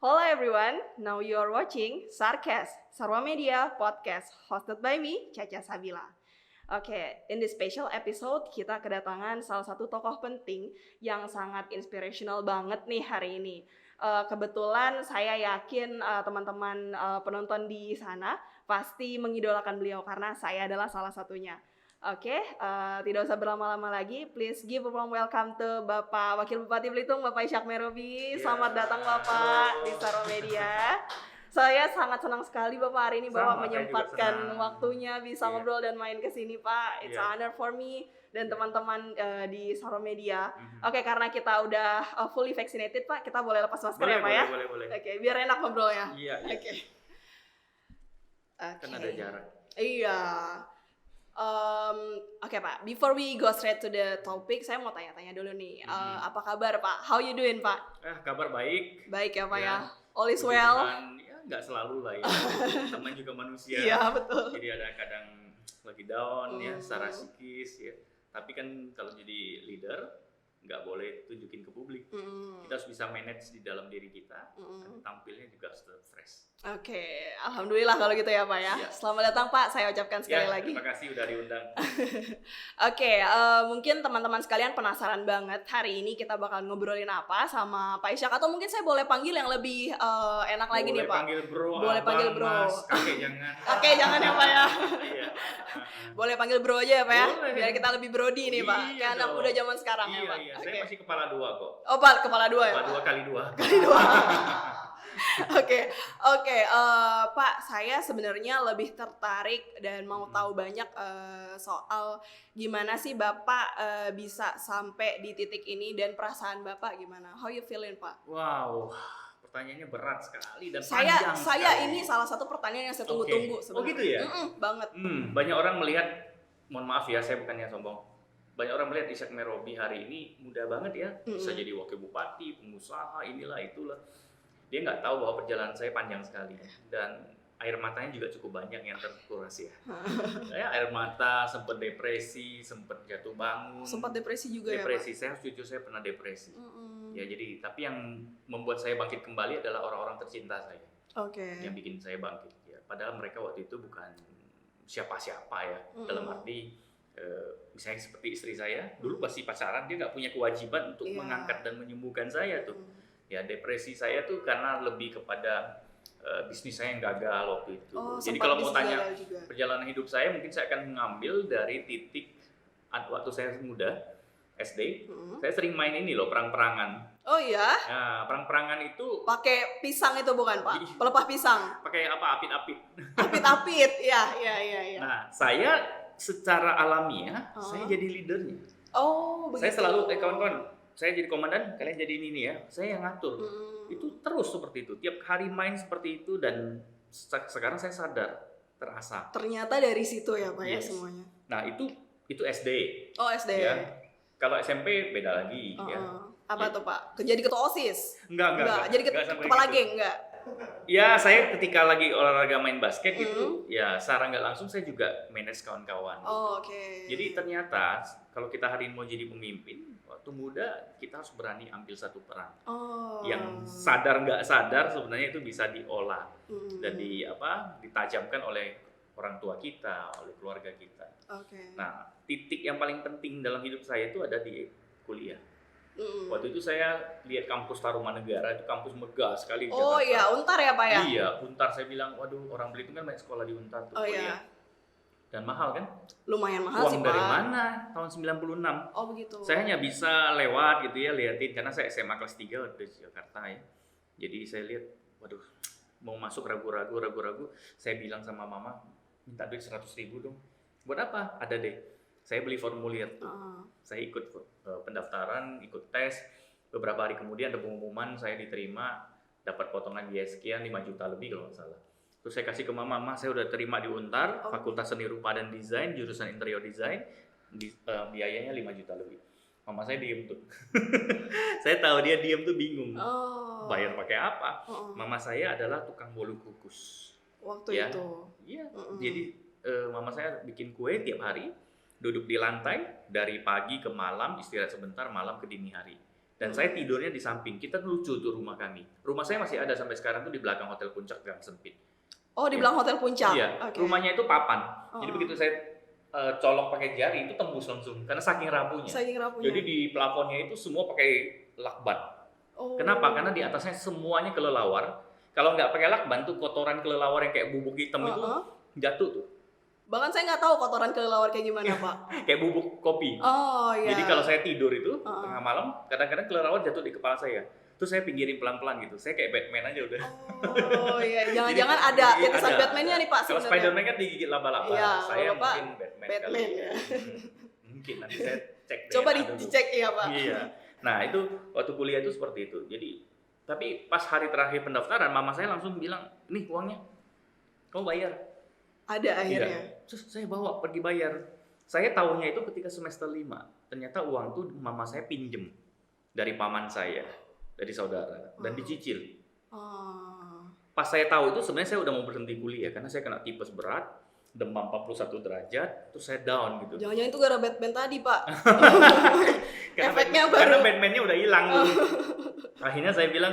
Hello everyone, now you are watching Sarcast, Sarwa Media Podcast, hosted by me, Caca Sabila. Oke, in this special episode kita kedatangan salah satu tokoh penting yang sangat inspirational banget nih hari ini. Kebetulan saya yakin teman-teman penonton di sana pasti mengidolakan beliau karena saya adalah salah satunya. Oke, tidak usah berlama-lama lagi. Please give a warm welcome to Bapak Wakil Bupati Belitung, Bapak Ishak Merobi. Selamat datang Bapak di Sarwa Media. Saya sangat senang sekali Bapak hari ini Bapak menyempatkan waktunya bisa ngobrol dan main ke sini Pak. It's an honor for me dan teman-teman di Sarwa Media. Oke, karena kita udah fully vaccinated Pak, kita boleh lepas masker ya Pak ya? Boleh. Oke, biar enak ngobrolnya. Iya. Oke. Kan ada jarak. Iya. Oke Pak, before we go straight to the topic, saya mau tanya-tanya dulu nih. Apa kabar Pak? How you doing Pak? Kabar baik. Baik ya Pak Ya. ya? All is well? Ya nggak selalu lah ya. Teman juga manusia. Iya betul. Jadi ada kadang lagi down ya secara psikis ya. Tapi kan kalau jadi leader nggak boleh tunjukin ke publik. Kita harus bisa manage di dalam diri kita. Tampilnya juga harus tetap fresh. Oke, alhamdulillah kalau gitu ya Pak ya. Iya. Selamat datang Pak, saya ucapkan sekali lagi. Terima kasih udah diundang. Oke, mungkin teman-teman sekalian penasaran banget hari ini kita bakal ngobrolin apa sama Pak Ishak, atau mungkin saya boleh panggil yang lebih enak lagi nih Pak. Boleh panggil bro, Boleh abang, panggil bro. mas, kakek jangan. Oke, jangan ya Pak ya. Iya. Boleh panggil bro aja ya Pak ya. Boleh. Biar kita lebih brody nih Pak. Iya Kayak anak dong. muda zaman sekarang ya Iya, Pak. iya. Oke. Saya masih kepala dua kok. Oh Pak, kepala dua ya Kepala Pak. dua kali dua. Kali dua. Oke, Pak, saya sebenarnya lebih tertarik dan mau tahu banyak soal gimana sih Bapak bisa sampai di titik ini dan perasaan Bapak gimana? How you feeling Pak? Wow, pertanyaannya berat sekali dan Saya panjang sekali. ini salah satu pertanyaan yang saya tunggu-tunggu Oke. sebenarnya. Oh gitu ya? Banget. Banyak orang melihat, mohon maaf ya, saya bukannya sombong. Banyak orang melihat Ishak Merobi hari ini muda banget ya, bisa jadi wakil bupati, pengusaha, inilah itulah. Dia nggak tahu bahwa perjalanan saya panjang sekali dan air matanya juga cukup banyak yang terkuras ya. Saya air mata, sempat depresi, sempat jatuh bangun. Sempat depresi juga depresi. ya Pak? Saya harus jujur, saya pernah depresi. Ya jadi, tapi yang membuat saya bangkit kembali adalah orang-orang tercinta saya. Oke. Yang bikin saya bangkit ya. Padahal mereka waktu itu bukan siapa-siapa ya. Dalam arti misalnya seperti istri saya, dulu pasti pacaran, dia nggak punya kewajiban untuk mengangkat dan menyembuhkan saya tuh. Ya depresi saya tuh karena lebih kepada bisnis saya yang gagal waktu itu. Jadi kalau mau tanya perjalanan hidup saya, mungkin saya akan mengambil dari titik waktu saya muda SD. Saya sering main ini loh, perang-perangan. Oh iya? Nah, perang-perangan itu Pakai pisang itu bukan Pak? Pelepah pisang. pakai apa? Apit-apit. Apit-apit. Iya. Nah, saya secara alamiah saya jadi leadernya. Oh, begitu. Saya selalu kawan-kawan, saya jadi komandan, kalian jadi ini ya. Saya yang ngatur. Itu terus seperti itu. Tiap hari main seperti itu dan sekarang saya sadar, terasa. Ternyata dari situ ya Pak ya Yes. semuanya. Nah, itu SD. Oh, SD. Ya. Kalau SMP beda lagi ya. Apa tuh Pak? Jadi ketua OSIS? Enggak. Jadi Enggak sampai kepala gitu. geng enggak? Ya, saya ketika lagi olahraga main basket gitu, ya secara nggak langsung saya juga manage kawan-kawan. Oh, oke. Jadi ternyata kalau kita hari ini mau jadi pemimpin, waktu muda kita harus berani ambil satu peran. Yang sadar nggak sadar sebenarnya itu bisa diolah dan ditajamkan oleh orang tua kita, oleh keluarga kita. Oke. Nah, titik yang paling penting dalam hidup saya itu ada di kuliah. Waktu itu saya lihat kampus Tarumanegara, itu kampus megah sekali di Jakarta. Oh iya, Untar ya Pak ya? Iya, Untar. Saya bilang, waduh, orang Belitung kan banyak sekolah di Untar tuh. Oh iya. Dan mahal kan? Lumayan mahal sih Uang dari Pak. mana? Tahun 96. Oh begitu. Saya hanya bisa lewat gitu ya, liatin. Karena saya SMA kelas 3 waktu di Jakarta ya. Jadi saya lihat, waduh, mau masuk ragu-ragu. Saya bilang sama mama, minta duit 100.000 dong. Buat apa? Ada deh. Saya beli formulir tuh. Saya ikut pendaftaran, ikut tes. Beberapa hari kemudian ada pengumuman saya diterima, dapat potongan biaya sekian, 5 juta lebih kalau nggak salah. Terus saya kasih ke mama, saya udah terima di Untar, Fakultas Seni Rupa dan Desain, jurusan Interior Design, biayanya 5 juta lebih. Mama saya diem tuh. Saya tahu dia diem tuh bingung. Bayar pakai apa? Mama saya adalah tukang bolu kukus. Waktu itu. Iya. Jadi mama saya bikin kue tiap hari, duduk di lantai dari pagi ke malam, istirahat sebentar, malam ke dini hari. Dan saya tidurnya di samping. Kita lucu tuh rumah kami. Rumah saya masih ada sampai sekarang tuh di belakang Hotel Puncak Gang Sempit. Oh, di belakang Hotel Puncak. Iya. Okay. Rumahnya itu papan. Jadi begitu saya colok pakai jari itu tembus langsung karena saking rapuhnya. Jadi di plafonnya itu semua pakai lakban. Kenapa? Karena di atasnya semuanya kelelawar. Kalau nggak pakai lakban tuh kotoran kelelawar yang kayak bubuk hitam itu jatuh tuh. Bahkan saya nggak tahu kotoran kelelawar kayak gimana, Pak. Kayak bubuk kopi. Oh iya. Jadi kalau saya tidur itu tengah malam, kadang-kadang kelelawar jatuh di kepala saya. Terus saya pinggirin pelan-pelan gitu. Saya kayak Batman aja udah. Oh iya, jangan-jangan ada irisan Batman-nya nih Pak sebenarnya. Kalau Spider-Man kan digigit laba-laba. Iya, saya mungkin Batman kali ya. Mungkin nanti saya cek. Coba dicek ya Pak. Iya. Nah itu waktu kuliah itu seperti itu. Jadi tapi pas hari terakhir pendaftaran, mama saya langsung bilang, nih uangnya, kamu bayar. Ada akhirnya. Iya. Terus saya bawa pergi bayar. Saya tahunya itu ketika semester 5. Ternyata uang tuh mama saya pinjem dari paman saya, dari saudara, dan dicicil. Pas saya tahu itu sebenarnya saya udah mau berhenti kuliah karena saya kena tipes berat, demam 41 derajat, terus saya down gitu. Jangan-jangan itu gara Batman tadi, Pak. Efeknya baru. Karena Batman-nya udah hilang tuh. Akhirnya saya bilang,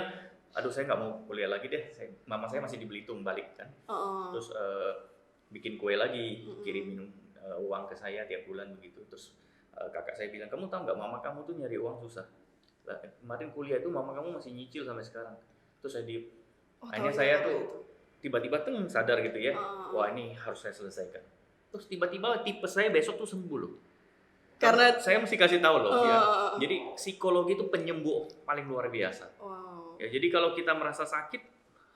aduh saya nggak mau kuliah lagi deh. Mama saya masih di Belitung balik kan. Terus bikin kue lagi, kirimin uang ke saya tiap bulan begitu. Terus kakak saya bilang, kamu tahu nggak mama kamu tuh nyari uang susah. Kemarin kuliah itu mama kamu masih nyicil sampai sekarang. Terus saya akhirnya saya tuh tiba-tiba tuh sadar gitu ya, wah ini harus saya selesaikan. Terus tiba-tiba tipe saya besok tuh sembuh loh. Karena saya mesti kasih tahu loh ya. Jadi psikologi itu penyembuh paling luar biasa. Ya, jadi kalau kita merasa sakit,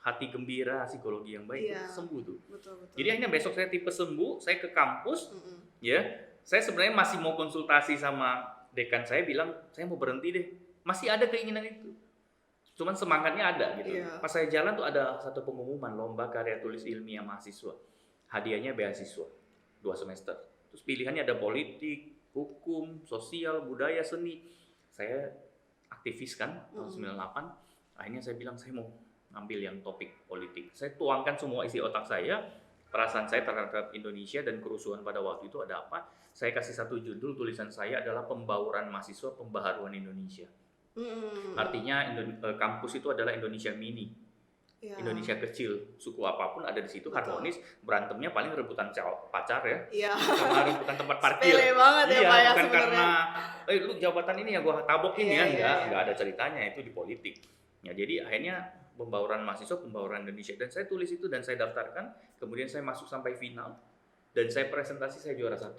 hati gembira, psikologi yang baik itu sembuh tuh. Betul. Jadi akhirnya besok saya tipe sembuh, saya ke kampus, ya. Saya sebenarnya masih mau konsultasi sama dekan saya, bilang saya mau berhenti deh. Masih ada keinginan itu. Cuman semangatnya ada gitu. Pas saya jalan tuh ada satu pengumuman lomba karya tulis ilmiah mahasiswa. Hadiahnya beasiswa 2 semester. Terus pilihannya ada politik, hukum, sosial, budaya, seni. Saya aktivis kan tahun 98. Akhirnya saya bilang saya mau ambil yang topik politik. Saya tuangkan semua isi otak saya, perasaan saya terhadap Indonesia dan kerusuhan pada waktu itu ada apa. Saya kasih satu judul tulisan saya adalah Pembauran Mahasiswa Pembaharuan Indonesia. Artinya kampus itu adalah Indonesia mini, Indonesia kecil, suku apapun ada di situ, harmonis, berantemnya paling rebutan pacar ya, sama rebutan tempat parkir. Sepele banget ya Pak ya bukan sebenarnya. karena lu jabatan ini ya gua tabokin enggak ada ceritanya, itu di politik. Ya jadi akhirnya Pembauran Mahasiswa Pembaharuan Indonesia, dan saya tulis itu dan saya daftarkan, kemudian saya masuk sampai final dan saya presentasi, saya juara 1.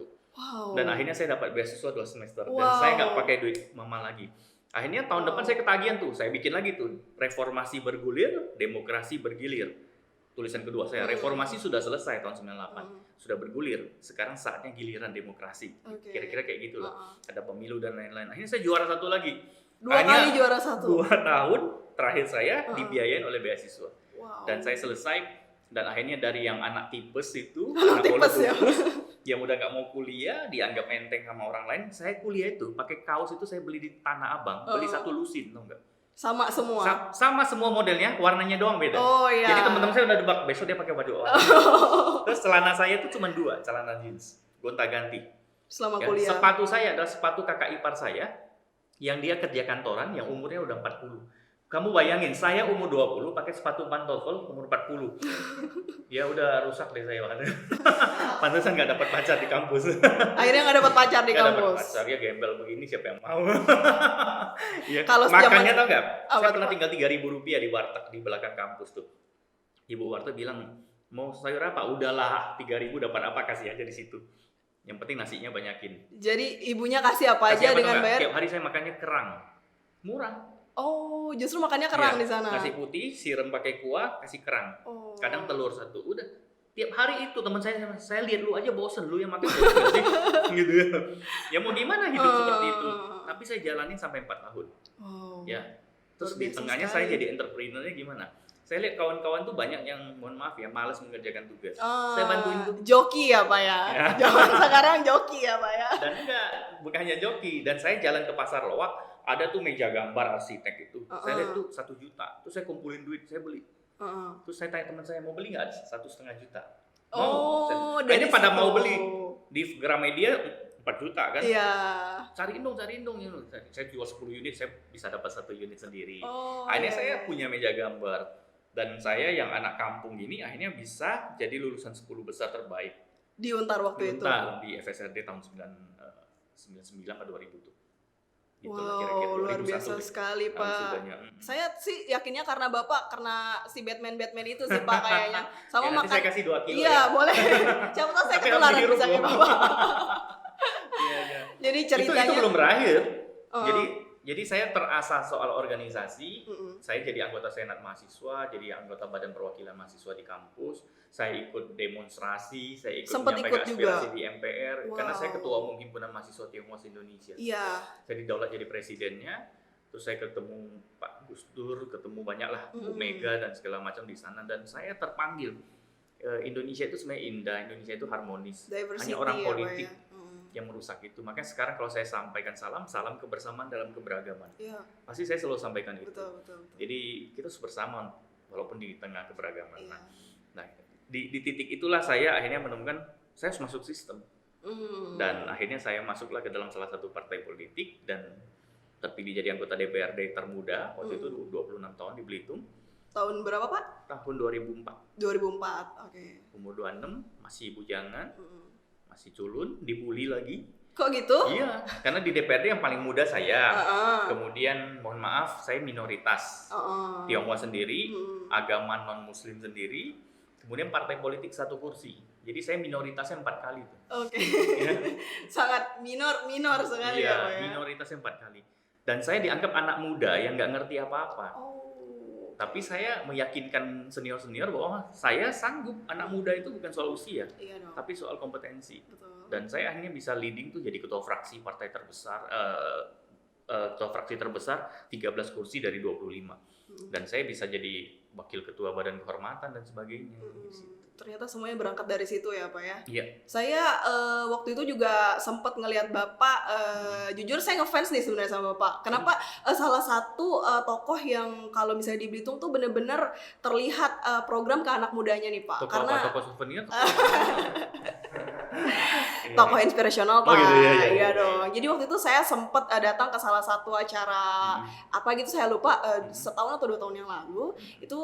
Dan akhirnya saya dapat beasiswa 2 semester dan saya nggak pakai duit mama lagi. Akhirnya tahun depan saya ketagihan tuh, saya bikin lagi tuh reformasi bergulir, demokrasi bergilir. Tulisan kedua saya, reformasi sudah selesai tahun 98, sudah bergulir. Sekarang saatnya giliran demokrasi. Kira-kira kayak gitu loh. Ada pemilu dan lain-lain. Akhirnya saya juara 1 lagi. 2 kali juara 1. 2 tahun terakhir saya dibiayain oleh beasiswa. Dan saya selesai. Dan akhirnya dari yang anak tipes itu, anak tipes yang udah nggak mau kuliah, dianggap enteng sama orang lain, saya kuliah itu pakai kaos itu saya beli di Tanah Abang, beli 1 lusin, tau nggak? Sama semua. Sama semua modelnya, warnanya doang beda. Jadi teman-teman saya udah debak besok dia pakai baju apa. Terus celana saya itu cuma 2, celana jeans, gonta-ganti. Selama kuliah. Sepatu saya adalah sepatu kakak ipar saya, yang dia kerja kantoran, yang umurnya udah 40. Kamu bayangin, saya umur 20 pakai sepatu pantofel umur 40. Ya udah rusak deh saya. Pantesan nggak dapat pacar di kampus. Akhirnya nggak dapat pacar di kampus. Nggak dapat pacar, ya gembel begini siapa yang mau. Ya, kalau makannya tau nggak? Saya pernah tinggal 3.000 rupiah di warteg di belakang kampus tuh. Ibu warteg bilang, mau sayur apa? Udahlah, 3.000 dapat apa kasih aja di situ. Yang penting nasinya banyakin. Jadi ibunya kasih apa aja dengan bayar? Tiap hari saya makannya kerang, murah. Oh, justru makannya kerang di sana. Nasi putih, siram pakai kuah, kasih kerang. Kadang telur 1. Udah. Tiap hari itu teman saya lihat lu aja bosen, lu yang makan bosen sih. Gitu ya. Ya mau gimana hidup seperti itu. Tapi saya jalanin sampai 4 tahun. Ya. Terus di tengahnya saya jadi entrepreneurnya gimana? Saya lihat kawan-kawan tuh banyak yang mohon maaf ya malas mengerjakan tugas. Saya bantuin tuh. Joki ya Pak ya. Zaman sekarang joki ya Pak ya. Dan enggak, bukan hanya joki. Dan saya jalan ke pasar Lowak, ada tuh meja gambar arsitek itu. Saya lihat tuh 1 juta. Terus saya kumpulin duit, saya beli. Terus saya tanya teman saya, mau beli nggak? 1,5 juta. Akhirnya pada mau beli. Di Gramedia 4 juta kan. Iya. Cariin dong. Ya. Saya jual 10 unit, saya bisa dapat 1 unit sendiri. Oh, Akhirnya iya, saya iya. punya meja gambar. Dan saya yang anak kampung ini akhirnya bisa jadi lulusan 10 besar terbaik. Di Untar waktu itu. Untar di FSRD tahun 99 atau 2000 tuh. Gitu lah, kira-kira Wow, luar 2001 biasa deh. sekali, Tahun Pak. sudahnya. Saya sih yakinnya karena Bapak kena si Batman itu sih, Pak, kayaknya. Sama Ya, nanti makan. saya kasih 2 kilo Iya, ya. boleh. Siapa tahu saya Tapi harus ketularan dihirup bisa kayak loh. Bapak. Iya. Jadi Itu ceritanya belum berakhir. Oh. Jadi saya terasah soal organisasi. Mm-mm. Saya jadi anggota senat mahasiswa, jadi anggota badan perwakilan mahasiswa di kampus. Saya ikut demonstrasi, saya ikut Sempet menyampaikan ikut juga? aspirasi di MPR karena saya Wow. ketua umum himpunan mahasiswa Tionghoa Indonesia. Iya. Saya didaulat jadi presidennya. Terus saya ketemu Pak Gus Dur, ketemu banyak lah Bu Mega dan segala macam di sana, dan saya terpanggil. Indonesia itu sebenarnya indah, Indonesia itu harmonis. Diversity Hanya orang ya, Pak, politik ya. yang merusak itu. Makanya sekarang kalau saya sampaikan salam kebersamaan dalam keberagaman. Iya, Pasti saya selalu sampaikan itu. betul. Jadi kita harus bersama walaupun di tengah keberagaman. Iya. Nah, di titik itulah saya akhirnya menemukan saya harus masuk sistem. Dan akhirnya saya masuklah ke dalam salah satu partai politik dan terpilih jadi anggota DPRD termuda waktu itu 26 tahun di Belitung. Tahun berapa, Pak? Tahun 2004. 2004. Oke. Umur 26, masih bujangan, masih culun, dibully lagi. Kok gitu? Iya, karena di DPRD yang paling muda saya. Heeh. Kemudian mohon maaf, saya minoritas. Tionghoa sendiri, agama non-muslim sendiri, kemudian partai politik 1 kursi. Jadi saya minoritasnya 4 kali tuh. Oke. Ya. Sangat minor sekali ya, Pak, Iya, ya. minoritasnya 4 kali. Dan saya dianggap anak muda yang nggak ngerti apa-apa. Oh. Tapi saya meyakinkan senior-senior bahwa saya sanggup. Anak muda itu bukan soal usia, Iya dong. tapi soal kompetensi. Betul. Dan saya akhirnya bisa leading tuh jadi ketua fraksi partai terbesar, ketua fraksi terbesar 13 kursi dari 25. Dan saya bisa jadi wakil ketua badan kehormatan dan sebagainya. Di situ. Ternyata semuanya berangkat dari situ ya, Pak, ya. Iya. Saya waktu itu juga sempat ngelihat Bapak, jujur saya ngefans nih sebenarnya sama Bapak. Kenapa? Salah satu tokoh yang kalau misalnya di Belitung tuh bener-bener terlihat program ke anak mudanya nih, Pak. Toko Karena apa? Toko souvenir? tokoh inspirasional, Pak. Oh, gitu, iya. Iya dong. Jadi waktu itu saya sempat datang ke salah satu acara apa gitu, saya lupa, setahun atau 2 tahun yang lalu. Itu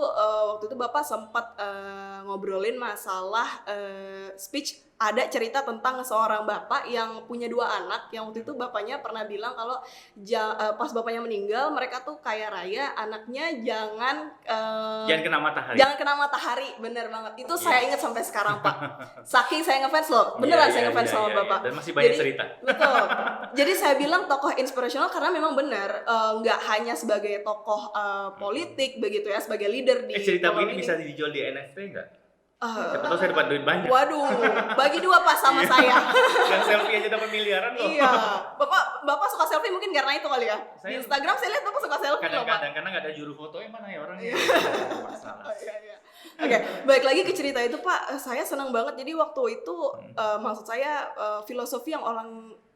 waktu itu Bapak sempat ngobrolin masalah speech, ada cerita tentang seorang bapak yang punya 2 anak, yang waktu itu bapaknya pernah bilang kalau pas bapaknya meninggal, mereka tuh kaya raya, anaknya jangan Jangan kena matahari. Bener banget. Itu saya ingat sampai sekarang, Pak. Saking saya ngefans loh, beneran saya ngefans sama Bapak. Dan masih banyak Jadi, cerita. Betul. Jadi saya bilang tokoh inspirasional karena memang benar, nggak hanya sebagai tokoh politik begitu ya, sebagai leader di Cerita program begini bisa dijual di NFT nggak? Eh, Siapa tahu saya dapat duit banyak. Waduh, bagi 2 Pak sama saya. Dan selfie aja dapat miliaran loh. Iya, Bapak suka selfie mungkin karena itu kali ya. Di Saya- Instagram saya lihat Bapak suka selfie loh, Pak. Kadang-kadang karena nggak ada juru fotonya, mana ya orangnya. Masalah. Oh, iya. Oke, balik lagi ke cerita itu, Pak. Saya senang banget. Jadi waktu itu maksud saya filosofi yang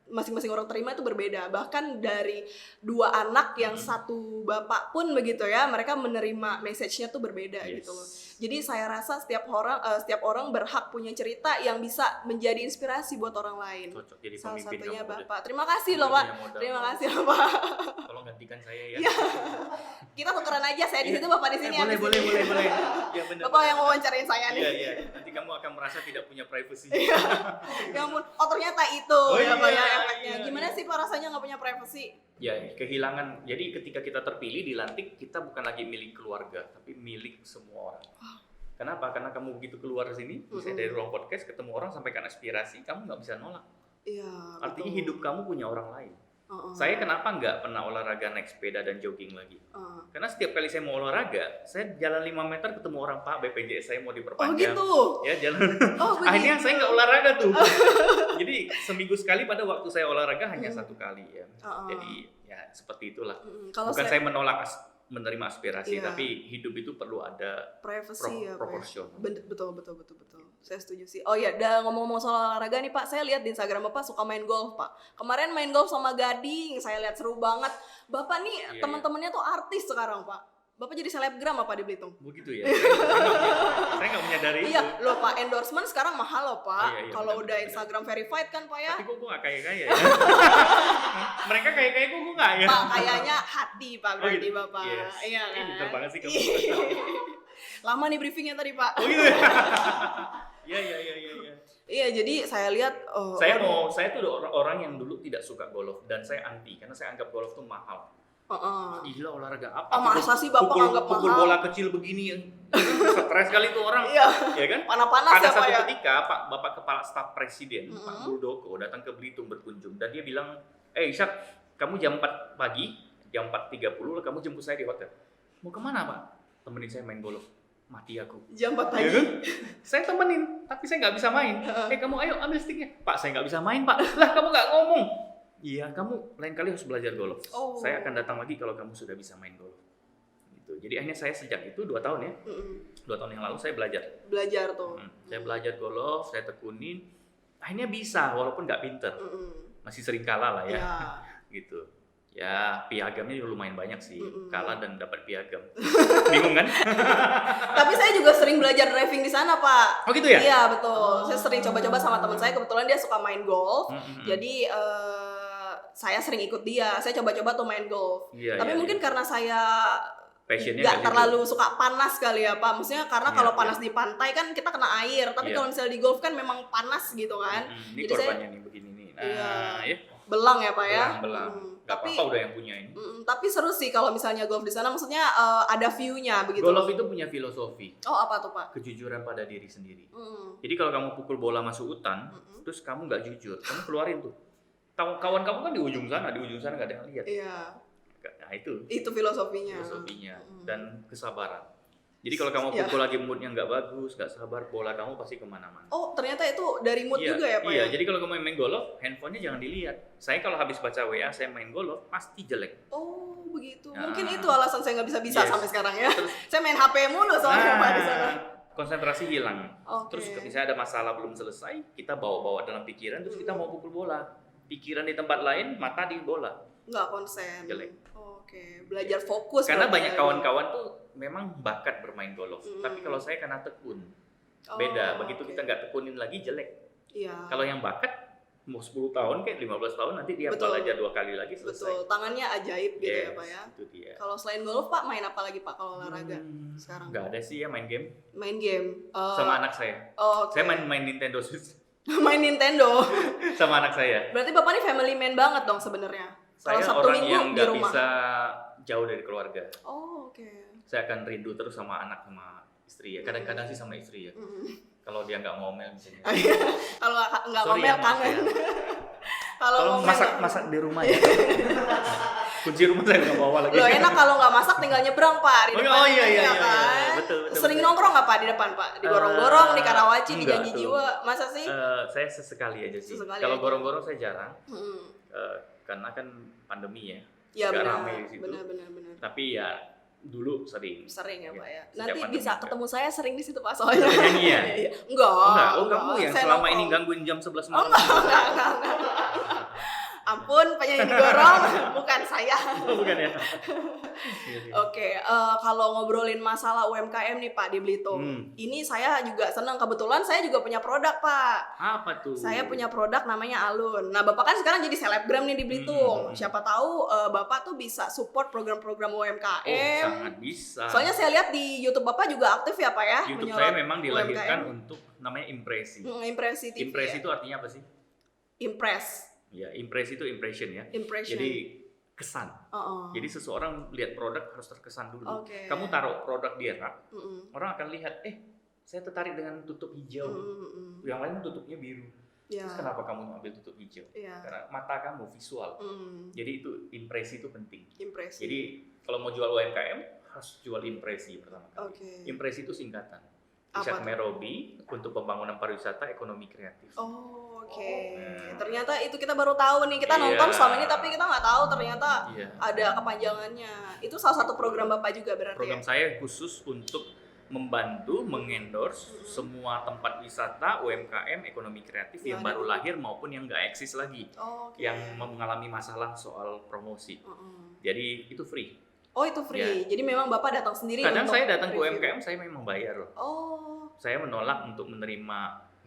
masing-masing orang terima itu berbeda. Bahkan dari 2 anak yang satu bapak pun begitu ya, mereka menerima message-nya tuh berbeda gitu loh. Jadi saya rasa setiap orang berhak punya cerita yang bisa menjadi inspirasi buat orang lain. Cocok jadi Salah pemimpin satunya kamu. Bapak. Terima kasih loh, Pak. Terima kasih loh, Pak. Tolong gantikan saya ya. Iya. Kita tukeran aja, saya di situ, Bapak di sini. Boleh. habis ini. Ya benar. Bapak yang wawancarain saya nih. Iya. Nanti kamu akan merasa tidak punya privacy. Ya ampun, oh ternyata itu Oh, ya, Pak, ya, iya, efeknya. iya. Gimana sih Pak rasanya nggak punya privacy? Ya, kehilangan. Jadi ketika kita terpilih dilantik, kita bukan lagi milik keluarga, tapi milik semua orang. Kenapa? Karena kamu begitu keluar sini, misalnya dari ruang podcast, ketemu orang, sampaikan aspirasi, kamu nggak bisa nolak. Iya. Artinya betul. hidup kamu punya orang lain. Uh-uh. Saya kenapa nggak pernah olahraga naik sepeda dan jogging lagi? Karena setiap kali saya mau olahraga, saya jalan 5 meter ketemu orang, Pak, BPJS saya mau Oh diperpanjang. gitu. Ya, jalan. Oh begitu. Akhirnya saya nggak olahraga tuh. Jadi seminggu sekali, pada waktu saya olahraga hanya 1 kali ya. Jadi ya seperti itulah. Kalau Bukan saya menolak menerima aspirasi, Iya. tapi hidup itu perlu ada privacy ya, Pak. proporsional. Betul. Saya setuju sih. Oh iya, ngomong-ngomong soal olahraga nih Pak, saya lihat di Instagram Bapak suka main golf, Pak. Kemarin main golf sama Gading, saya lihat seru banget. Bapak nih Iya, teman-temannya tuh artis sekarang, Pak. Bapak jadi selebgram apa di Belitung? Begitu ya. Saya nggak menyadari itu. Iya, loh Pak, endorsement sekarang mahal loh Pak. Iya, Kalau benar, udah benar. Instagram verified kan Pak ya. Tapi kok gue nggak kaya-kaya ya? Mereka kaya-kaya kok gue nggak ya? Pak, kayaknya hati Pak Oh, berarti gitu. Bapak. Yes. Iya kan? Pintar banget sih kamu. Lama nih briefingnya tadi Pak. Oh gitu ya? Iya. Iya, jadi saya lihat Saya tuh orang yang dulu tidak suka golf dan saya anti karena saya anggap golf tuh mahal. Gila olahraga apa? Masa sih Bapak anggap pukul mahal? bola kecil begini yang stres kali tuh orang. Iya. Ya kan? Panas-panas Pada ya Pak satu ya. ketika Bapak Kepala Staf Presiden Pak Muldoko datang ke Belitung berkunjung dan dia bilang, Ishak, kamu jam 4 pagi, jam 4.30 kamu jemput saya di hotel. Mau kemana Pak? Temenin saya main golf. Mati aku. Jam 4 pagi. Ya kan? Saya temenin, tapi saya nggak bisa main. Kamu ayo ambil sticknya. Pak, saya nggak bisa main Pak. Lah kamu nggak ngomong. Iya, kamu lain kali harus belajar golf. Saya akan datang lagi kalau kamu sudah bisa main golf. Gitu. Jadi akhirnya saya sejak itu 2 tahun ya. 2 tahun yang lalu saya belajar. Belajar tuh. Saya belajar golf, saya tekunin. Akhirnya bisa, walaupun nggak pinter. Masih sering kalah lah ya. Gitu. Ya, piagamnya juga lumayan banyak sih. Kalah dan dapat piagam. Bingung kan? Tapi saya juga sering belajar driving di sana, Pak. Oh gitu ya? Iya, betul. Saya sering coba-coba sama teman saya, kebetulan dia suka main golf. Jadi saya sering ikut dia. Saya coba-coba tuh main golf. Tapi mungkin karena saya passionnya nggak terlalu suka panas kali ya, Pak. Maksudnya karena kalau panas di pantai kan kita kena air, tapi kalau misalnya di golf kan memang panas gitu kan. Ini jadi korbannya nih begini nih. Nah, ya. Belang ya, Pak ya. Belang. Gak Tapi apa-apa udah yang punya ini. tapi seru sih kalau misalnya golf di sana, maksudnya ada view-nya begitu. Golf itu punya filosofi. Oh, apa tuh, Pak? Kejujuran pada diri sendiri. Jadi kalau kamu pukul bola masuk hutan, terus kamu nggak jujur, kamu keluarin tuh. Kawan kamu kan di ujung sana nggak ada yang lihat. Iya. Nah itu Filosofinya. Dan kesabaran. Jadi kalau kamu pukul lagi moodnya nggak bagus, nggak sabar, bola kamu pasti kemana-mana. Oh, ternyata itu dari mood juga ya, Pak? Iya, jadi kalau kamu main golf, handphonenya jangan dilihat. Saya kalau habis baca WA, saya main golf, pasti jelek. Oh, begitu. Mungkin itu alasan saya nggak bisa sampai sekarang ya. Terus, saya main HP mulu soalnya, Pak, di sana. Konsentrasi hilang. Okay. Terus misalnya ada masalah belum selesai, kita bawa dalam pikiran, terus kita mau pukul bola. Pikiran di tempat lain, mata di bola. Nggak konsen. Jelek. Oke, belajar fokus. Karena banyak kawan-kawan tuh memang bakat bermain golf. Tapi kalau saya karena tekun. Beda, begitu kita nggak tekunin lagi jelek. Iya. Kalau yang bakat, mau 10 tahun kayak 15 tahun nanti dia belajar 2 kali lagi selesai. Betul, tangannya ajaib gitu ya Pak ya. Itu dia. Kalau selain golf Pak, main apa lagi Pak kalau olahraga sekarang? Nggak ada sih ya main game. Main game? Sama anak saya. Okay. Saya main Nintendo Switch. Main Nintendo? Sama anak saya. Berarti Bapak ini family man banget dong sebenarnya? Saya Sabtu orang Minggu yang di nggak rumah. bisa jauh dari keluarga. Oh, oke. Saya akan rindu terus sama anak sama istri ya. Kadang-kadang sih sama istri ya. Kalau dia nggak ngomel misalnya. Kalau nggak ngomel kangen. Kalau masak di rumah ya. Kunci rumah saya nggak bawa lagi. Loh, enak kalau nggak masak tinggal nyebrang Pak di depan. Oh iya. Kan? Betul. Sering nongkrong nggak Pak di depan Pak? Di gorong-gorong, di Karawaci, di Janji tuh. Jiwa. Masa sih? Saya sesekali aja sih. Sesekali Kalau aja. gorong-gorong saya jarang. Karena kan pandemi ya. Ya Agak benar. ramai di situ. Benar. Tapi ya dulu sering. Sering ya Pak ya. Sejak Nanti pandemi bisa juga. ketemu saya sering di situ Pak soalnya. Nyanyi ya? Enggak. Oh kamu yang Saya selama nongkrong. ini gangguin jam 11 malam. Enggak. Ampun, penyanyi digorong, bukan saya. Oh, bukan ya? Oke, kalau ngobrolin masalah UMKM nih Pak di Belitung, ini saya juga senang, kebetulan saya juga punya produk Pak. Apa tuh? Saya punya produk namanya Alun. Nah Bapak kan sekarang jadi selebgram nih di Belitung. Siapa tahu Bapak tuh bisa support program-program UMKM. Oh, sangat bisa. Soalnya saya lihat di YouTube Bapak juga aktif ya Pak ya. YouTube menyorot saya memang dilahirkan UMKM. untuk namanya impresi. Impresi TV. Impresi ya? itu artinya apa sih? Impress. Ya, impresi itu impression ya. Impression. Jadi kesan. Jadi seseorang lihat produk harus terkesan dulu. Okay. Kamu taruh produk di rak, orang akan lihat, saya tertarik dengan tutup hijau. Yang lain tutupnya biru. Yeah. Terus kenapa kamu ambil tutup hijau? Yeah. Karena mata kamu visual. Jadi itu impresi itu penting. Impresi. Jadi kalau mau jual UMKM harus jual impresi pertama kali. Okay. Impresi itu singkatan. Ishak Merobi untuk pembangunan pariwisata ekonomi kreatif. Oh, oke. Ternyata itu kita baru tahu nih. Kita nonton selama ini tapi kita nggak tahu ternyata ada kepanjangannya. Itu salah satu program Bapak juga berarti. Program saya khusus untuk membantu mengendorse semua tempat wisata UMKM ekonomi kreatif yang baru lahir maupun yang nggak eksis lagi, yang mengalami masalah soal promosi. Jadi itu free. Oh itu free, jadi memang Bapak datang sendiri Kadang untuk saya datang ke review? UMKM, saya memang bayar loh. Oh. Saya menolak untuk menerima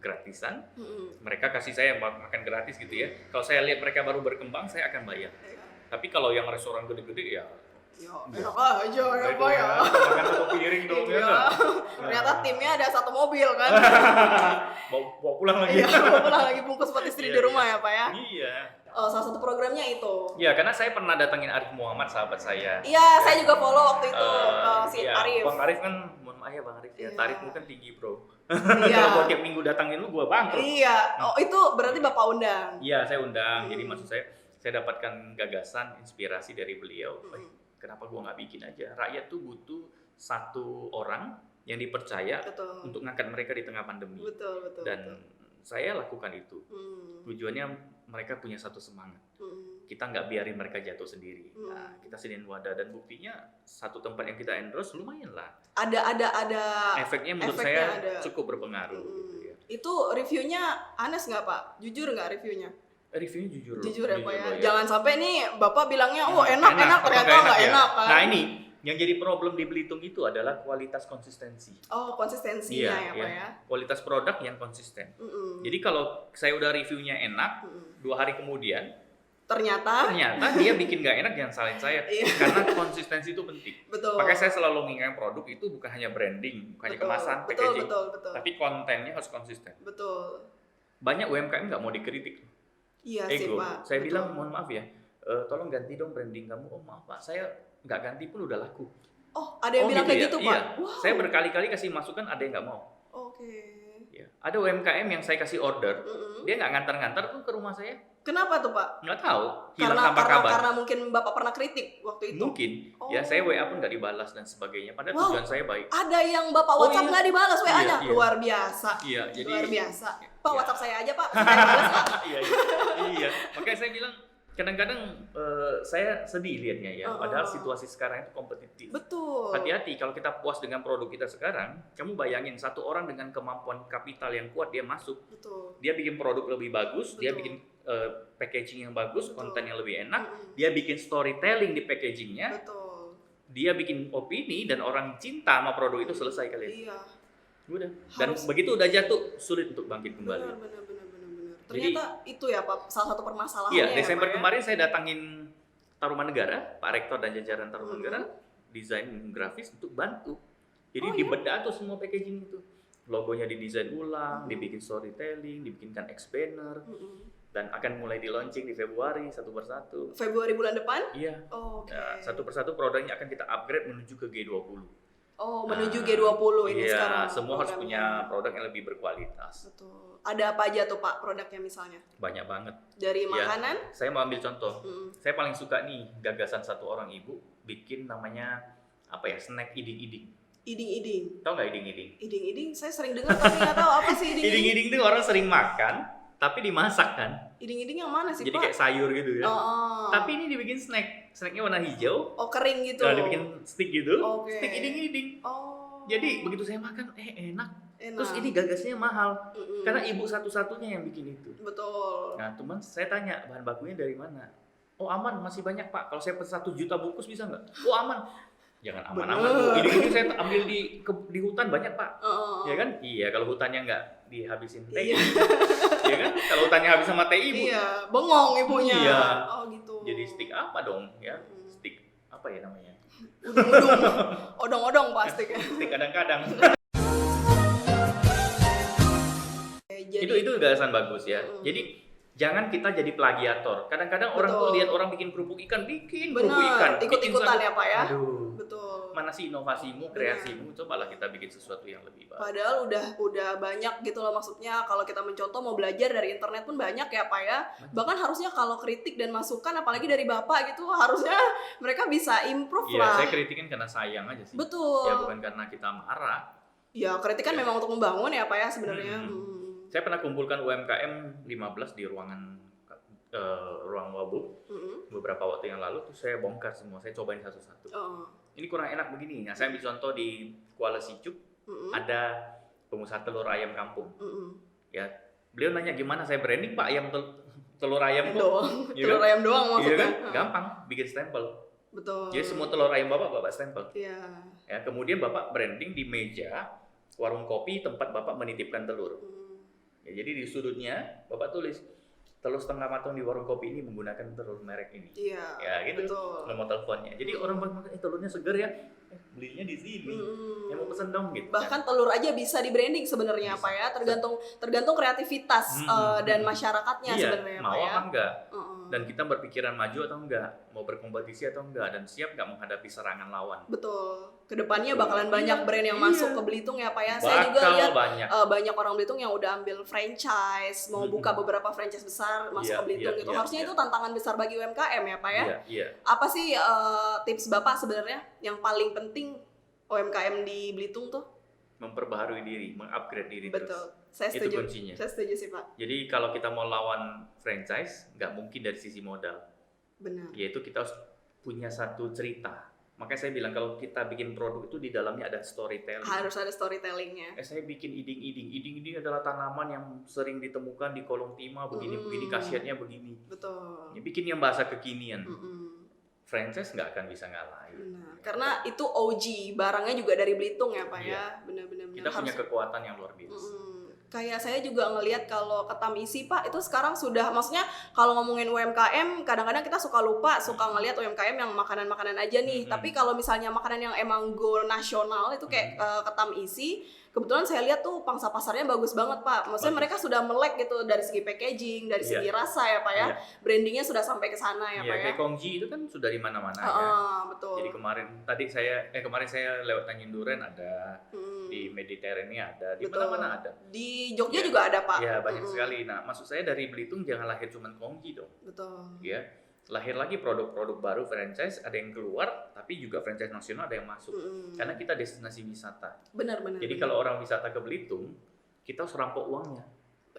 gratisan. Mm-mm. Mereka kasih saya makan gratis gitu ya. Kalau saya lihat mereka baru berkembang, saya akan bayar. Iya. Tapi kalau yang restoran gede-gede ya Ya, enak aja ya Pak ya. makan satu piring dong ya. Iya. Ternyata timnya ada satu mobil kan. Bawa pulang lagi. Iya, pulang lagi bungkus buat istri di rumah ya Pak ya. Iya. Oh, salah satu programnya itu. Ya, karena saya pernah datangin Arif Muhammad, sahabat saya. Iya, saya juga follow waktu itu si Iya, Arif. Bang Arif kan, mohon maaf ya Bang Arif ya, Iya. tarifmu kan tinggi bro. Iya. Kalau gua tiap minggu datangin lu, gua bangkrut. Iya. Oh, itu berarti Bapak undang. Iya, saya undang. Jadi maksud saya dapatkan gagasan, inspirasi dari beliau. Kenapa gua nggak bikin aja? Rakyat tuh butuh satu orang yang dipercaya Betul. untuk ngangkat mereka di tengah pandemi. Betul. Dan saya lakukan itu. Hmm. Tujuannya mereka punya satu semangat. Hmm. Kita nggak biarin mereka jatuh sendiri. Nah, kita sediain wadah, dan buktinya satu tempat yang kita endorse lumayan lah. Ada Efeknya menurut efeknya saya ada. cukup berpengaruh. Gitu ya. Itu reviewnya honest nggak Pak? Jujur nggak reviewnya? Reviewnya jujur loh. Jujur ya Pak ya. loh, Jangan sampai nih Bapak bilangnya oh enak atau ternyata nggak nggak ya. enak kan. Nah ini yang jadi problem di Belitung itu adalah kualitas konsistensi. Oh konsistensinya ya Pak ya. Kualitas produk yang konsisten. Jadi kalau saya udah reviewnya enak, 2 hari kemudian ternyata dia bikin nggak enak, jangan salahin saya. Karena konsistensi itu penting. Betul. Makanya saya selalu mengingatkan produk itu bukan hanya branding, bukan hanya kemasan, packaging, betul. tapi kontennya harus konsisten. Betul. Banyak UMKM nggak mau dikritik. Iya sih Ego. Pak. Saya bilang mohon maaf ya, tolong ganti dong branding kamu. Oh maaf Pak, saya nggak ganti pun udah laku. Oh ada yang bilang kayak gitu Pak? Iya. Wow. Saya berkali-kali kasih masukan, ada yang nggak mau. Oke. Ya. Ada UMKM yang saya kasih order, dia nggak ngantar-ngantar tuh ke rumah saya. Kenapa tuh Pak? Nggak tahu, hilang tanpa kabar. Karena mungkin Bapak pernah kritik waktu itu. Mungkin, ya saya WA pun nggak dibalas dan sebagainya. Padahal tujuan saya baik. Ada yang Bapak WhatsApp nggak dibalas WA-nya? Iya. Luar biasa. Iya, jadi luar biasa. Pak iya. WhatsApp saya aja Pak. Saya balas Pak. iya. Makanya saya bilang kadang-kadang saya sedih lihatnya ya. Padahal situasi sekarang itu kompetitif. Betul. Hati-hati kalau kita puas dengan produk kita sekarang. Kamu bayangin satu orang dengan kemampuan kapital yang kuat, dia masuk. Betul. Dia bikin produk lebih bagus. Betul. Dia bikin packaging yang bagus, Betul. konten yang lebih enak. Dia bikin storytelling di packagingnya. Betul. Dia bikin opini dan orang cinta sama produk itu, selesai kalian. Iya. Udah. Dan begitu udah jatuh, sulit untuk bangkit kembali. Benar. Ternyata itu ya Pak, salah satu permasalahannya. Iya, Desember ya, Pak, kemarin saya datangin Tarumanegara, Pak Rektor dan jajaran Tarumanegara, desain grafis untuk bantu. Jadi dibedah tuh semua packaging itu. Logonya didesain ulang, dibikin storytelling, dibikinkan X-banner, dan akan mulai di launching di Februari satu persatu. Februari bulan depan? Iya. Oh, oke. Nah, satu persatu produknya akan kita upgrade menuju ke G20. Oh, menuju G20 ini sekarang. Iya, semua harus punya produk yang lebih berkualitas. Betul. Ada apa aja tuh Pak produknya misalnya? Banyak banget. Dari Ya, makanan? saya mau ambil contoh. Saya paling suka nih gagasan satu orang ibu bikin namanya apa ya, snack iding-iding. Iding-iding. Tahu nggak iding-iding? Iding-iding saya sering dengar tapi nggak tahu apa sih iding-iding. Iding-iding itu orang sering makan tapi dimasak kan. Iding-iding yang mana sih Jadi Pak? kayak sayur gitu ya. Oh. Tapi ini dibikin snack. Snacknya warna hijau. Oh kering gitu. Nah, dibikin stick gitu. Oke. Stick iding-iding. Oh. Jadi begitu saya makan, enak. Enak. Terus ini gagasnya mahal. Karena ibu satu-satunya yang bikin itu. Betul. Nah, teman saya tanya, bahan bakunya dari mana? Oh aman, masih banyak Pak. Kalau saya pesen 1 juta bungkus bisa nggak? Oh aman. Jangan aman-aman Bu. Ini saya ambil di hutan banyak Pak. Ya kan? Iya, kalau hutannya nggak dihabisin teh. Iya kan? Kalau hutannya habis sama teh ibu. Iya, bengong ibunya. Iya. Oh gitu. Jadi stick apa dong ya? Stick apa ya namanya? Udung-udung. Odong-odong pasti kan. Stick kadang-kadang. Jadi, itu gagasan bagus ya. Jadi jangan kita jadi plagiator. Kadang-kadang orang tuh lihat orang bikin kerupuk ikan, bikin kerupuk ikan, ikut-ikutan ya Pak ya. Aduh. Betul. Mana sih inovasimu, kreasimu? Cobalah kita bikin sesuatu yang lebih baik. Padahal udah banyak gitu loh, maksudnya kalau kita mencontoh mau belajar dari internet pun banyak ya Pak ya. Bahkan harusnya kalau kritik dan masukan apalagi dari Bapak gitu harusnya mereka bisa improve lah. Iya, saya kritikin karena sayang aja sih. Betul. Ya bukan karena kita marah. Ya kritikan memang untuk membangun ya Pak ya sebenarnya. Saya pernah kumpulkan UMKM 15 di ruang wabuk beberapa waktu yang lalu, tuh saya bongkar semua, saya cobain satu-satu. Ini kurang enak begini. Nah, saya ambil contoh di Kuala Sicuk, ada pengusaha telur ayam kampung. Ya, beliau nanya gimana saya branding Pak ayam telur ayam doang. Ya Telur kan? ayam doang maksudnya. Iya kan? Gampang, bikin stempel. Betul. Jadi semua telur ayam Bapak stempel. Iya. Ya, kemudian Bapak branding di meja warung kopi tempat Bapak menitipkan telur. Ya, jadi di sudutnya Bapak tulis telur setengah matang di warung kopi ini menggunakan telur merek ini. Iya. Ya gitu. Betul. Nomor teleponnya. Jadi orang makan telurnya seger ya. Belinya di sini. Ya mau pesen dong gitu. Bahkan telur aja bisa di branding sebenarnya Pak ya. Tergantung kreativitas dan masyarakatnya iya, sebenarnya Pak mau ya. apa enggak? Dan kita berpikiran maju atau enggak, mau berkompetisi atau enggak, dan siap enggak menghadapi serangan lawan. Betul. Kedepannya bakalan banyak brand yang masuk ke Belitung ya Pak ya. Bakal Saya juga lihat banyak orang Belitung yang udah ambil franchise, mau buka beberapa franchise besar masuk ke Belitung gitu. Harusnya itu tantangan besar bagi UMKM ya Pak ya. Iya. Apa sih tips Bapak sebenarnya yang paling penting UMKM di Belitung tuh? Memperbaharui diri, mengupgrade diri Betul. terus. Saya setuju. Itu kuncinya. Saya setuju sih Pak. Jadi kalau kita mau lawan franchise, nggak mungkin dari sisi modal. Benar. Yaitu kita harus punya satu cerita. Makanya saya bilang kalau kita bikin produk itu di dalamnya ada storytelling. Harus ada storytellingnya. Saya bikin iding-iding. Iding-iding adalah tanaman yang sering ditemukan di kolong timah, begini-begini, khasiatnya begini. Betul. Ya, bikin yang bahasa kekinian. Franchise nggak akan bisa ngalahin. Benar. Karena itu OG, barangnya juga dari Belitung ya Pak ya. Benar-benar. Kita punya kekuatan yang luar biasa. Kayak saya juga ngelihat kalau ketam isi Pak itu sekarang sudah, maksudnya kalau ngomongin UMKM kadang-kadang kita suka lupa, suka ngelihat UMKM yang makanan-makanan aja nih. Tapi kalau misalnya makanan yang emang go nasional itu kayak ketam isi, kebetulan saya lihat tuh pangsa pasarnya bagus banget Pak. Maksudnya mereka sudah melek gitu dari segi packaging, dari segi rasa ya Pak ya. Brandingnya sudah sampai ke sana ya Pak ya. Kayak Kongji itu kan sudah di mana-mana ya. Betul. Jadi kemarin saya lewat Tanjung Duren ada, di Mediterania ada, di mana-mana ada. Di Jogja juga ada Pak. Ya banyak sekali. Nah maksud saya dari Belitung jangan lahir cuma Kongji dong. Betul. Ya, lahir lagi produk-produk baru franchise, ada yang keluar, tapi juga franchise nasional ada yang masuk. Karena kita destinasi wisata. Benar-benar. Jadi kalau orang wisata ke Belitung, kita harus rampok uangnya.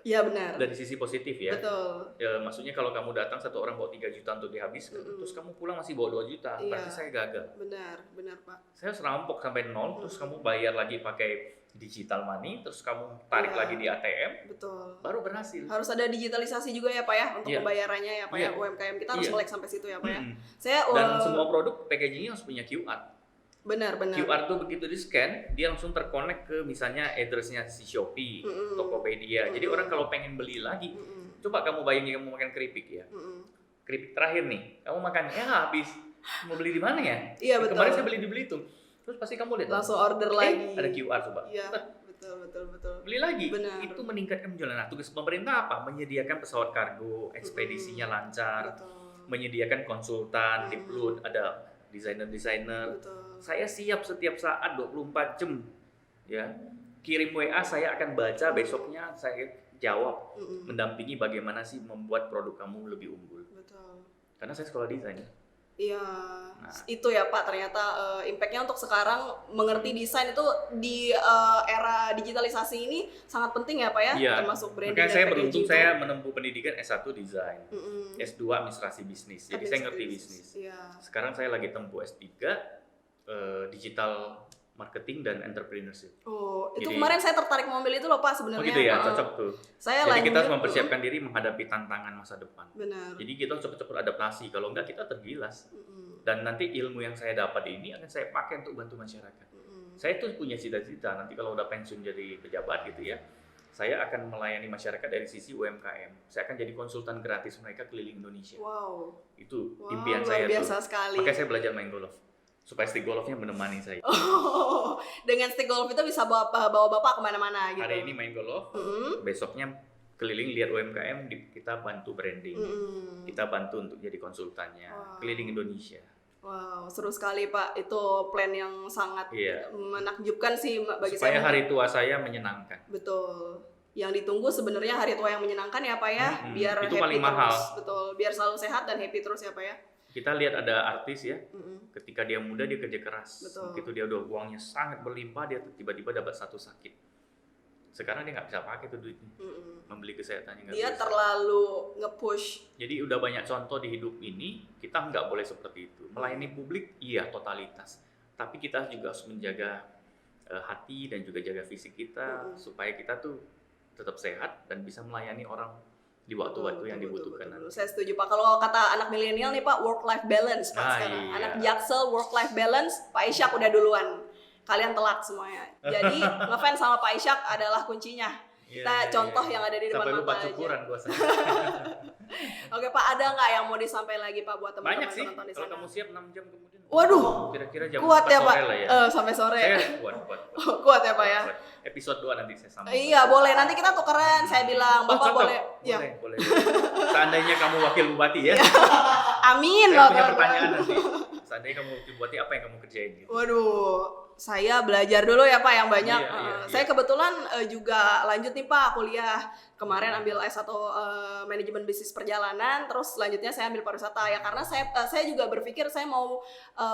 Iya benar. Dari sisi positif ya. Betul. Ya, maksudnya kalau kamu datang satu orang bawa 3 juta untuk dihabiskan, terus kamu pulang masih bawa 2 juta, berarti saya gagal. Benar Pak. Saya harus rampok sampai 0, terus kamu bayar lagi pakai digital money, terus kamu tarik lagi di ATM, betul. Baru berhasil. Harus ada digitalisasi juga ya Pak ya untuk pembayarannya ya Pak ya. UMKM kita harus melek sampai situ ya Pak ya. Dan semua produk packagingnya harus punya QR. Benar. QR tuh begitu di scan, dia langsung terkonek ke misalnya address-nya si Shopee, Tokopedia. Jadi orang kalau pengen beli lagi, coba kamu bayangin kamu makan keripik ya. Keripik terakhir nih, kamu makan ya habis. Mau beli di mana ya? Iya betul. Kemarin saya beli di Belitung. Terus pasti kamu lihat langsung order lagi. Ada QR coba. Iya, betul. Beli lagi. Benar. Itu meningkatkan penjualan. Nah, tugas pemerintah apa? Menyediakan pesawat kargo, ekspedisinya lancar. Betul. Menyediakan konsultan, dipload, ada desainer. Saya siap setiap saat 24 jam. Ya. Kirim WA saya akan baca, besoknya saya jawab, mendampingi bagaimana sih membuat produk kamu lebih unggul. Betul. Karena saya sekolah desain. Iya, itu ya Pak, ternyata impact-nya untuk sekarang mengerti desain itu di era digitalisasi ini sangat penting ya Pak ya, termasuk branding dan packaging. Makanya saya beruntung saya menempuh pendidikan S1 desain, S2 administrasi bisnis, jadi saya ngerti bisnis. Sekarang saya lagi tempuh S3 digital marketing dan entrepreneurship. Oh, itu jadi, kemarin saya tertarik mau ambil itu loh Pak sebenarnya. Oh gitu ya, cocok tuh. Jadi kita harus mempersiapkan diri menghadapi tantangan masa depan. Benar. Jadi kita cepat-cepat adaptasi, kalau enggak kita tergilas. Dan nanti ilmu yang saya dapat ini akan saya pakai untuk bantu masyarakat. Saya tuh punya cita-cita nanti kalau udah pensiun jadi pejabat gitu ya, saya akan melayani masyarakat dari sisi UMKM. Saya akan jadi konsultan gratis mereka keliling Indonesia. Wow. Itu impian saya tuh. Biasa sekali. Makanya saya belajar main golf. Supaya stick golfnya menemani saya. Oh, dengan stick golf itu bisa bawa bapak kemana-mana gitu. Hari ini main golf, besoknya keliling lihat UMKM, kita bantu branding, kita bantu untuk jadi konsultannya, keliling Indonesia. Wow, seru sekali Pak. Itu plan yang sangat menakjubkan sih bagi supaya saya. Supaya hari tua saya menyenangkan. Betul. Yang ditunggu sebenarnya hari tua yang menyenangkan ya Pak ya, biar itu happy paling terus. mahal. Betul, biar selalu sehat dan happy terus ya Pak ya. Kita lihat ada artis ya, ketika dia muda dia kerja keras, betul. Begitu dia udah uangnya sangat berlimpah, dia tiba-tiba dapat satu sakit. Sekarang dia nggak bisa pakai tuh duitnya, membeli kesehatannya nggak bisa. Dia terlalu nge-push. Jadi udah banyak contoh di hidup ini, kita nggak boleh seperti itu. Melayani publik, iya totalitas, tapi kita juga harus menjaga hati dan juga jaga fisik kita supaya kita tuh tetap sehat dan bisa melayani orang di waktu-waktu yang Betul, dibutuhkan. betul. Saya setuju Pak. Kalau kata anak milenial nih Pak, work life balance Pak sekarang. Iya. Anak Jaksel work life balance, Pak Ishak udah duluan. Kalian telat semuanya. Jadi ngefans sama Pak Ishak adalah kuncinya. Kita contoh yang ada di depan sampai lupa mata cukuran aja. gua saya. Oke Pak, ada nggak yang mau disampaikan lagi Pak buat teman-teman Banyak sih. penonton di Kalau sana? kamu siap 6 jam kemudian. Waduh, Kira-kira jam kuat 4 ya Pak. sore lah ya. Sampai sore. Saya kuat. Kuat ya Pak ya. Episode 2 nanti saya sambung. Iya boleh, nanti kita tukeran. Saya bilang Bapak cocok. boleh. Ya. Boleh. Seandainya kamu wakil bupati ya. Amin Saya loh punya teman-teman. pertanyaan nanti. Seandainya kamu wakil bupati, apa yang kamu kerjain gitu? Waduh, saya belajar dulu ya Pak yang banyak. Iya. Saya kebetulan juga lanjut nih Pak kuliah. Kemarin ambil S1 manajemen bisnis perjalanan, terus selanjutnya saya ambil pariwisata ya karena saya juga berpikir saya mau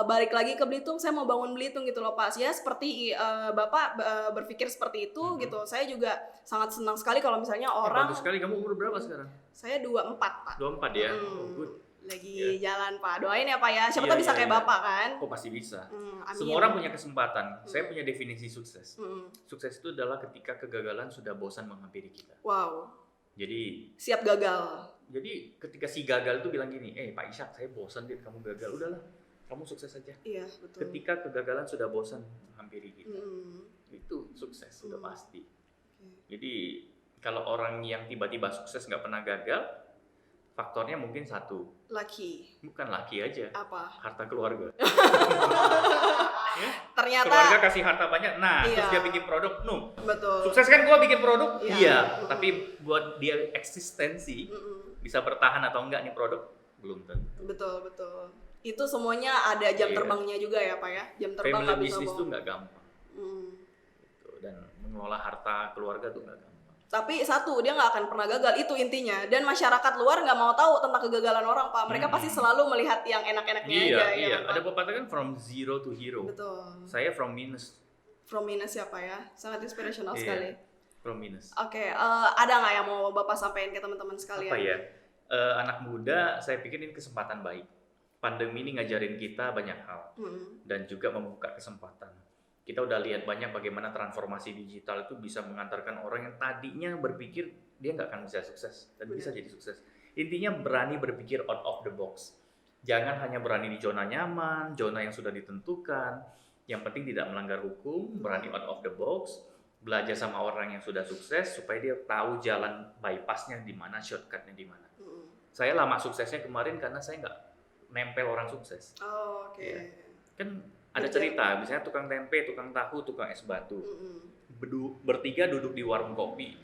balik lagi ke Belitung, saya mau bangun Belitung gitu loh Pak. Ya seperti Bapak berpikir seperti itu gitu. Saya juga sangat senang sekali kalau misalnya orang. Bagus sekali, kamu umur berapa sekarang? Saya 24 Pak. 24 ya. Oh, good. Lagi jalan Pak, doain ya Pak ya. Siapa tahu bisa kayak Bapak kan. Oh pasti bisa. Amin. Semua orang punya kesempatan. Saya punya definisi sukses. Sukses itu adalah ketika kegagalan sudah bosan menghampiri kita. Wow. Jadi Siap gagal. Jadi ketika si gagal itu bilang gini, Pak Ishak, saya bosan deh kamu gagal, udahlah, kamu sukses saja. Iya betul. Ketika kegagalan sudah bosan menghampiri kita, itu sukses sudah pasti. Jadi kalau orang yang tiba-tiba sukses nggak pernah gagal, faktornya mungkin satu. Lucky. Bukan laki aja. Apa? Harta keluarga. Ya? Ternyata. Keluarga kasih harta banyak, Iya. terus dia bikin produk, Betul. sukses kan gua bikin produk? Iya. Iya. Tapi buat dia eksistensi, bisa bertahan atau enggak nih produk, belum tentu. Betul. Itu semuanya ada jam terbangnya juga ya Pak ya. Jam terbang Family nggak bisa business bohong. tuh nggak gampang. Gitu. Dan mengelola harta keluarga tuh nggak gampang. Tapi satu, dia nggak akan pernah gagal, itu intinya. Dan masyarakat luar nggak mau tahu tentang kegagalan orang Pak. Mereka pasti selalu melihat yang enak-enaknya aja. Iya. Ya, kan, Ada Pak? pepatah kan from zero to hero. Betul. Saya from minus. From minus ya Pak ya. Sangat inspirational Iya. sekali. From minus. Oke, ada nggak yang mau Bapak sampaikan ke teman-teman sekalian? Apa ya? Anak muda, saya pikir ini kesempatan baik. Pandemi ini ngajarin kita banyak hal. Dan juga membuka kesempatan. Kita udah lihat banyak bagaimana transformasi digital itu bisa mengantarkan orang yang tadinya berpikir dia nggak akan bisa sukses dan bisa jadi sukses. Intinya berani berpikir out of the box. Jangan hanya berani di zona nyaman, zona yang sudah ditentukan. Yang penting tidak melanggar hukum, berani out of the box, belajar sama orang yang sudah sukses supaya dia tahu jalan bypassnya di mana, shortcutnya di mana. Saya lama suksesnya kemarin karena saya nggak nempel orang sukses. Oh, oke. Ya. Kan ada cerita, misalnya tukang tempe, tukang tahu, tukang es batu. Bertiga duduk di warung kopi.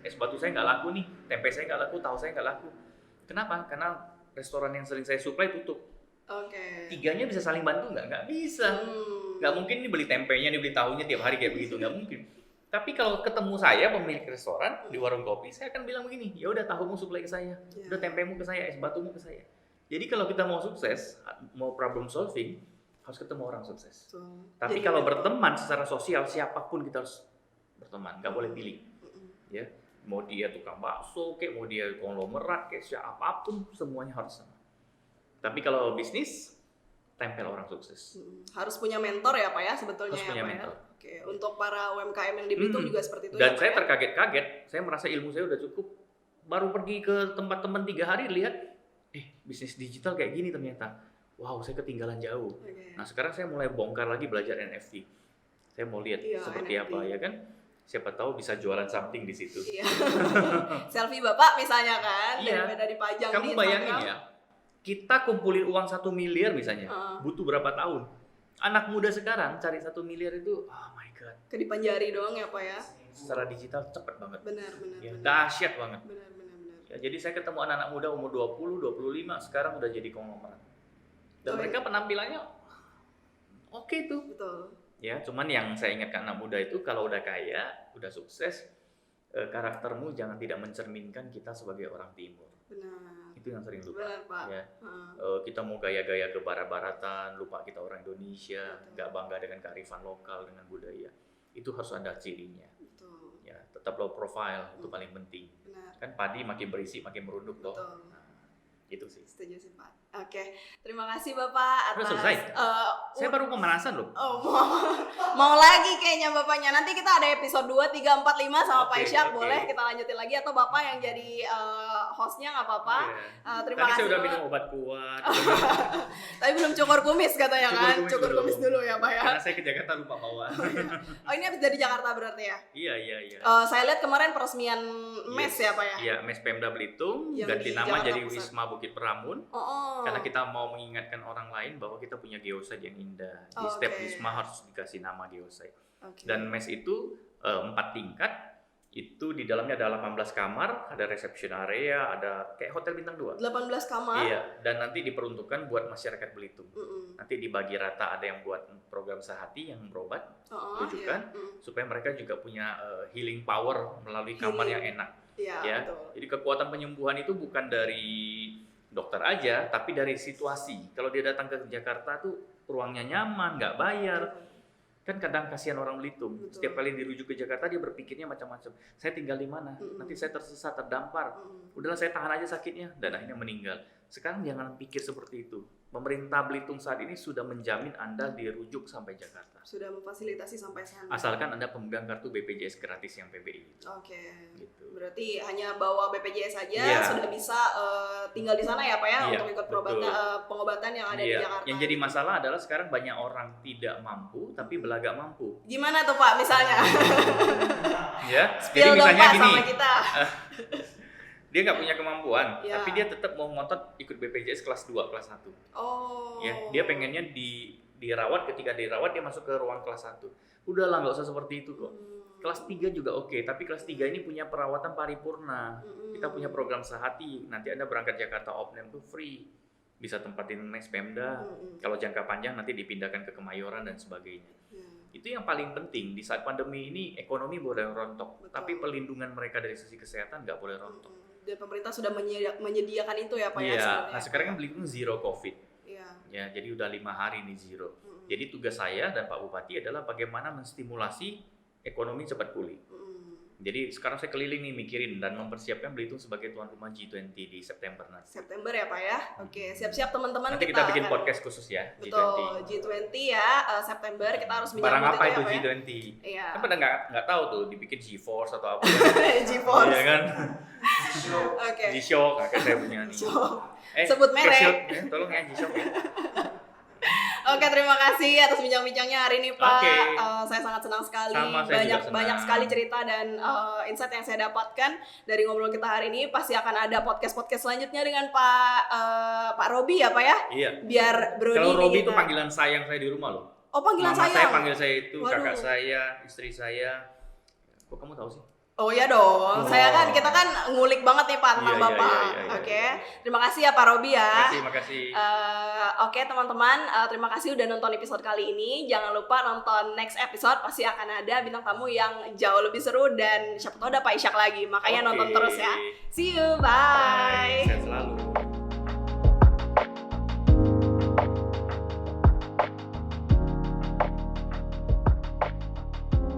Es batu saya nggak laku nih, tempe saya nggak laku, tahu saya nggak laku. Kenapa? Karena restoran yang sering saya supply tutup. Oke. Tiganya bisa saling bantu nggak? Nggak bisa. Nggak mungkin nih beli tempenya, nih beli tahunya tiap hari kayak begitu, nggak mungkin. Tapi kalau ketemu saya pemilik restoran di warung kopi, saya akan bilang begini, ya udah tahumu supply ke saya, udah tempemu ke saya, es batumu ke saya. Jadi kalau kita mau sukses, mau problem solving, harus ketemu orang sukses. Tapi Jadi kalau berteman secara sosial, siapapun kita harus berteman, nggak boleh pilih. Ya, mau dia tukang bakso, kayak mau dia konglomerat, kayak siapapun, semuanya harus sama. Tapi kalau bisnis, tempel orang sukses. Harus punya mentor ya Pak ya sebetulnya. Harus punya Pak mentor. Ya? Oke, untuk para UMKM yang di Belitung juga seperti itu. Dan ya, saya Pak, terkaget-kaget, saya merasa ilmu saya udah cukup. Baru pergi ke tempat teman 3 hari, lihat, bisnis digital kayak gini ternyata. Wow, saya ketinggalan jauh. Nah sekarang saya mulai bongkar lagi belajar NFT. Saya mau lihat seperti NFT. apa ya kan. Siapa tahu bisa jualan something di situ. Iya. Selfie Bapak misalnya kan, Iya. daripada dipajang Kamu di bayangin Instagram. ya, kita kumpulin uang 1 miliar misalnya, butuh berapa tahun? Anak muda sekarang cari 1 miliar itu, oh my god. Kedipan jari doang ya Pak ya. Secara digital cepet banget. Benar. Ya, dahsyat banget. Benar. Ya, jadi saya ketemu anak-anak muda umur 20, 25, sekarang udah jadi konglomerat. Dan mereka penampilannya oke tuh. Betul. Ya, cuman yang saya ingatkan anak muda itu kalau udah kaya, udah sukses, karaktermu jangan tidak mencerminkan kita sebagai orang timur. Benar. Itu yang sering lupa. Benar Pak. Ya. Kita mau gaya-gaya ke barat-baratan, lupa kita orang Indonesia, nggak bangga dengan kearifan lokal, dengan budaya. Itu harus ada cirinya. Betul. Ya, tetap low profile itu paling penting. Benar. Kan padi makin berisi makin merunduk toh. Betul. Nah, itu sih. Setuju sih Pak. Oke, terima kasih Bapak Udah atas. selesai? Saya baru pemanasan loh. Oh, mau lagi kayaknya Bapaknya. Nanti kita ada episode 2, 3, 4, 5 sama Pak Ishak. Boleh kita lanjutin lagi atau Bapak yang jadi hostnya nggak apa-apa. Terima Tadi kasih saya udah banget. minum obat kuat. Tapi belum cukur kumis katanya kan? Cukur kumis dulu ya Pak ya. Karena saya ke Jakarta lupa bawa. Oh ini habis dari Jakarta berarti ya? Iya. Saya lihat kemarin peresmian MES ya Pak ya? Iya, MES Pemda Belitung Yang ganti di nama Jakarta jadi Pusat. Wisma Bukit Pramun. Oh. Karena kita mau mengingatkan orang lain bahwa kita punya geosite yang indah. Di Oh, setiap oke. wisma harus dikasih nama geosite. Oke. Dan MES itu 4 tingkat. Itu di dalamnya ada 18 kamar, ada reception area, ada kayak hotel bintang 2. 18 kamar. Iya, dan nanti diperuntukkan buat masyarakat Belitung. Mm-mm. Nanti dibagi rata, ada yang buat program sehati yang berobat, Oh, rujukan, iya. supaya mereka juga punya healing power melalui kamar Healing. yang enak. Iya, Ya. betul. Jadi kekuatan penyembuhan itu bukan dari dokter aja, tapi dari situasi. Kalau dia datang ke Jakarta tuh ruangnya nyaman, nggak bayar. Kan kadang kasihan orang Belitung. Betul. Setiap kali dirujuk ke Jakarta dia berpikirnya macam-macam. Saya tinggal di mana? Mm-mm. Nanti saya tersesat, terdampar. Udahlah saya tahan aja sakitnya dan akhirnya meninggal. Sekarang jangan pikir seperti itu. Pemerintah Belitung saat ini sudah menjamin Anda dirujuk sampai Jakarta. Sudah memfasilitasi sampai sana. Asalkan Anda pemegang kartu BPJS gratis yang PBI. Oke. Gitu. Berarti hanya bawa BPJS saja Iya. sudah bisa tinggal di sana ya Pak ya Iya, untuk ikut betul. pengobatan yang ada di Iya. Jakarta. Yang jadi masalah adalah sekarang banyak orang tidak mampu tapi belagak mampu. Gimana tuh Pak misalnya? Ya. Spill Jadi dong misalnya Pak gini, sama kita. dia nggak punya kemampuan, Iya. tapi dia tetap mau ngotot ikut BPJS kelas 2, kelas 1. Oh. Ya, dia pengennya dirawat, ketika dirawat dia masuk ke ruang kelas 1. Udahlah, nggak usah seperti itu kok. Kelas 3 juga oke, tapi kelas 3 ini punya perawatan paripurna. Kita punya program sehati, nanti Anda berangkat Jakarta Opname tuh free. Bisa tempatin MES Pemda. Kalau jangka panjang nanti dipindahkan ke Kemayoran dan sebagainya. Itu yang paling penting, di saat pandemi ini ekonomi boleh rontok, Betul. tapi pelindungan mereka dari sisi kesehatan nggak boleh rontok. Dan pemerintah sudah menyediakan itu ya Pak ya Iya, sebenarnya. nah sekarang kan Belitung zero COVID. Iya. Ya, jadi udah 5 hari nih zero. Jadi tugas saya dan Pak Bupati adalah bagaimana menstimulasi ekonomi cepat pulih. Jadi sekarang saya keliling nih mikirin dan mempersiapkan Belitung sebagai tuan rumah G20 di September nanti. September ya Pak ya. Oke, siap-siap teman-teman. Nanti kita bikin akan- podcast khusus ya, Betul, G20. G20 ya, September kita harus menyambut Barang apa itu ya, Pak ya. G20? Iya. Kan pada nggak tahu tuh dibikin G-Force atau apa. GeForce. Iya kan? Oke. G-Shock, kayak saya punya nih. So, sebut merek. G-Shock, ya, tolong ya G-Shock ya. Oke, terima kasih atas bincang-bincangnya hari ini Pak. Oke. Saya sangat senang sekali. Sama, saya juga senang. Banyak sekali cerita dan insight yang saya dapatkan dari ngobrol kita hari ini. Pasti akan ada podcast selanjutnya dengan Pak Robi ya Pak ya. Iya. Biar Brody Kalau ini Robi itu kita- panggilan sayang saya di rumah loh. Oh, panggilan Mama saya sayang. panggil saya itu, Waduh. kakak saya, istri saya. Kok kamu tahu sih? Oh ya dong, kita kan ngulik banget nih Pak tentang Iya, Bapak. iya. Oke, terima kasih ya Pak Robi ya. Makasih. Oke teman-teman, terima kasih udah nonton episode kali ini. Jangan lupa nonton next episode, pasti akan ada bintang tamu yang jauh lebih seru dan siapa tahu ada Pak Ishak lagi. Makanya Oke. nonton terus ya. See you, bye. Sehat selalu.